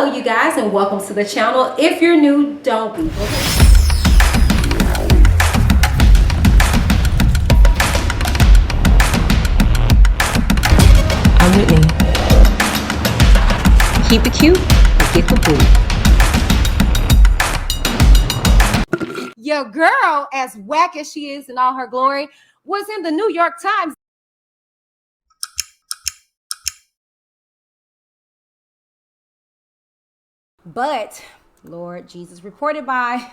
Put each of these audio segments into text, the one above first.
Hello you guys, and welcome to the channel. If you're new, don't be. I'm Whitney. Keep it cute, get the boot. Your girl, as whack as she is in all her glory, was in the New York Times. But, Lord Jesus, reported by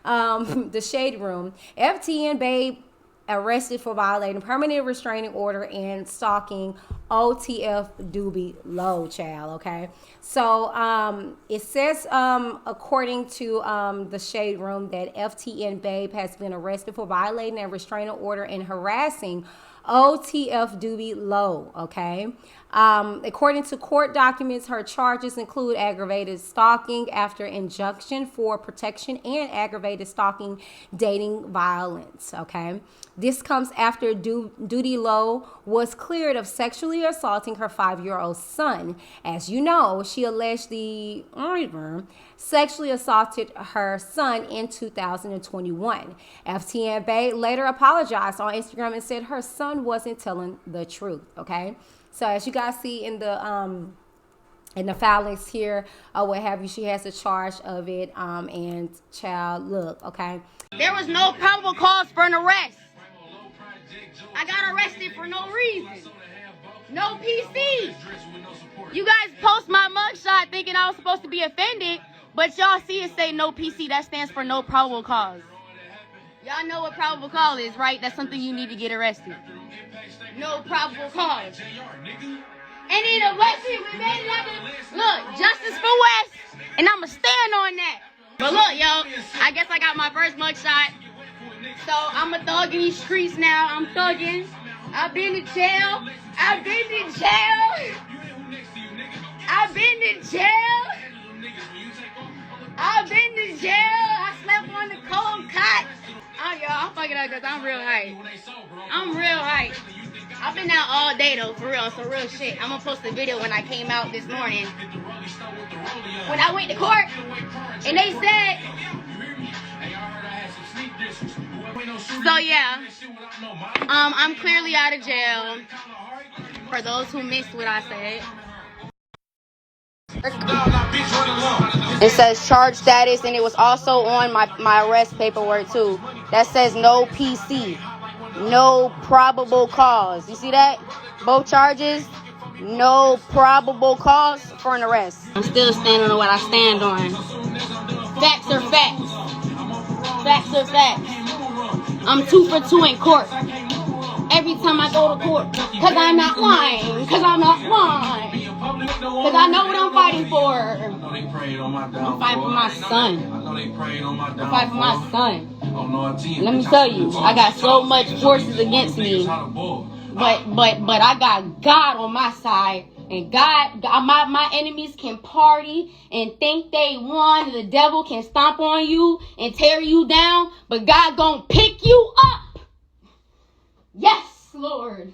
the Shade Room, FTN BAE arrested for violating permanent restraining order and stalking OTF Doobie Low, child, okay? So it says, according to the Shade Room, that FTN BAE has been arrested for violating a restraining order and harassing OTF Doobie Low, okay? According to court documents, her charges include aggravated stalking after injunction for protection and aggravated stalking dating violence, okay? This comes after Doobie Low was cleared of sexually assaulting her 5-year-old son. As you know, she alleged the sexually assaulted her son in 2021. FTN BAE later apologized on Instagram and said her son wasn't telling the truth, okay? So as you guys see in the filings here or what have you, she has a charge of it, and child, look, okay? There was no probable cause for an arrest. I got arrested for no reason. No PC. You guys post my mugshot thinking I was supposed to be offended, but y'all see it say no PC. That stands for no probable cause. Y'all know what probable cause is, right? That's something you need to get arrested. No probable cause. And in arrested, we made it happen. Look, justice for West, and I'ma stand on that. But look, yo, I guess I got my first mugshot. So I'm a thug in these streets now. I'm thugging. I've been to jail. I've been to jail. I've been to jail. I've been to jail. I slept on the cold cot. Oh, y'all, I'm fucking up because I'm real hype. I'm real hype. I've been out all day, though, for real. So real shit. I'm going to post a video when I came out this morning. When I went to court, and they said... So, yeah. I'm clearly out of jail. For those who missed what I said. It says charge status, and it was also on my arrest paperwork too. That says no PC, no probable cause. You see that? Both charges, no probable cause for an arrest. I'm still standing on what I stand on. Facts are facts. Facts are facts. I'm 2 for 2 in court. Every time I go to court. Cause I'm not lying. Cause I'm not lying. Cause I know what I'm fighting for. I'm fighting for my son. I'm fighting for my son. Let me tell you, I got so much forces against me. But I got God on my side. And God, my enemies can party and think they won. The devil can stomp on you and tear you down. But God gonna pick you up. Yes, Lord.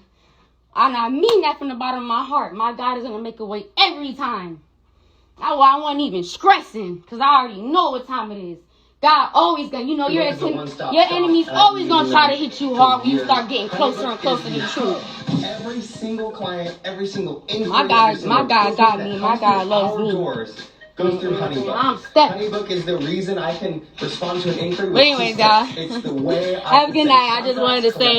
And I mean that from the bottom of my heart. My God is going to make a way every time. I wasn't even stressing because I already know what time it is. God always going to, you know, your enemies always going to try to hit you hard when you start getting closer and closer to the truth. Every single client, every single inquiry. My God got me. My God loves me. Goes through HoneyBook. I'm stepping. HoneyBook is the reason I can respond to an inquiry. But anyways, y'all. It's the way have a good night. I just wanted to say,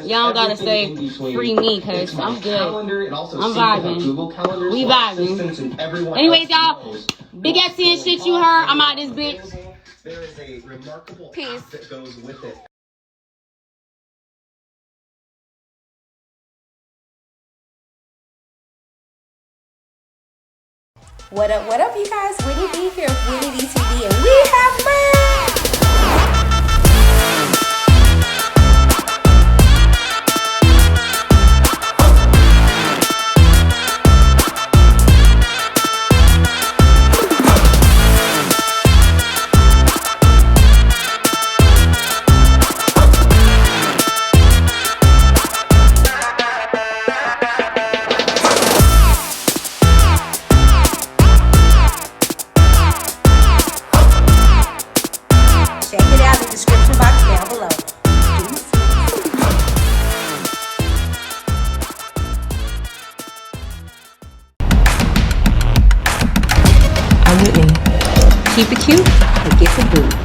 y'all gotta say free me, cause I'm good. I'm vibing. We vibing. Anyways, y'all. Big FT and shit you heard. I'm out this bitch. There is a remarkable Peace. app that goes with it. What up, you guys? Whitney D here with WhitneyD TV, and we have merch! Check it out in the description box down below. I'm Whitney. Keep it cute and get the boot.